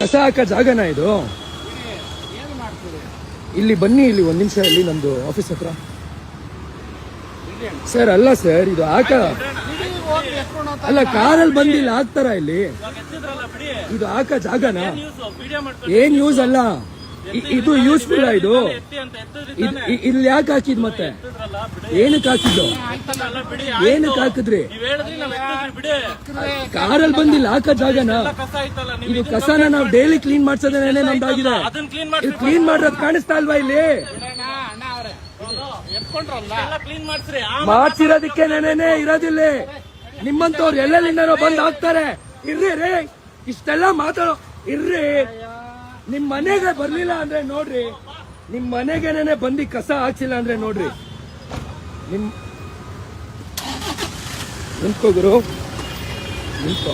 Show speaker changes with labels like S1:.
S1: ಕಸ ಹಾಕ ಜಾಗನ ಇದು? ಇಲ್ಲಿ ಬನ್ನಿ, ಇಲ್ಲಿ ಒಂದ್ ನಿಮಿಷ, ಇಲ್ಲಿ ನಮ್ದು ಆಫೀಸ್ ಹತ್ರ. ಸರ್ ಅಲ್ಲ ಸರ್, ಇದು ಹಾಕ ಅಲ್ಲ, ಕಾರಲ್ಲಿ ಬಂದಿಲ್ಲ ಹಾಕ್ತಾರ ಇಲ್ಲಿ? ಇದು ಹಾಕ ಜಾಗನ? ಏನ್ ಯೂಸ್ ಅಲ್ಲ, ಇದು ಯೂಸ್ಫುಲ್ ಇದು. ಇಲ್ಲಿ ಯಾಕೆ ಹಾಕಿದ್ ಮತ್ತೆ? ಏನಕ್ಕೆ ಹಾಕಿದ್ದು? ಏನಕ್ಕೆ ಹಾಕಿದ್ರಿ? ಕಾರಲ್ಲಿ ಬಂದಿಲ್ಲ ಹಾಕ ಜಾಗನ? ಇದು ಕಸನ ನಾವು ಡೈಲಿ ಕ್ಲೀನ್ ಮಾಡ್ಸೋದೇನೆ ನಮ್ದಾಗಿದೆ. ಇದು ಕ್ಲೀನ್ ಮಾಡೋದು ಕಾಣಿಸ್ತಾ ಇಲ್ವಾ ಇಲ್ಲಿ? ಮಾಡ್ಸಿರೋದಕ್ಕೆ ನೆನೆ ಇರೋದಿಲ್ಲ. ನಿಮ್ಮಂತವ್ರು ಎಲ್ಲೆಲ್ಲಿಂದನೋ ಬಂದ್ ಹಾಕ್ತಾರೆ. ಇರ್ರಿ ರೇ, ಇಷ್ಟೆಲ್ಲ ಮಾತಾಡೋ ಇರ್ರಿ. ನಿಮ್ ಮನೆಗೆ ಬರ್ಲಿಲ್ಲ ಅಂದ್ರೆ ನೋಡ್ರಿ, ನಿಮ್ ಮನೆಗೆನೆ ಬಂದು ಕಸ ಹಾಕ್ಸಿಲ್ಲ ಅಂದ್ರೆ ನೋಡ್ರಿ. ನಿಂತ್ಕೋ ಗುರು, ನಿಂತ್ಕೋ.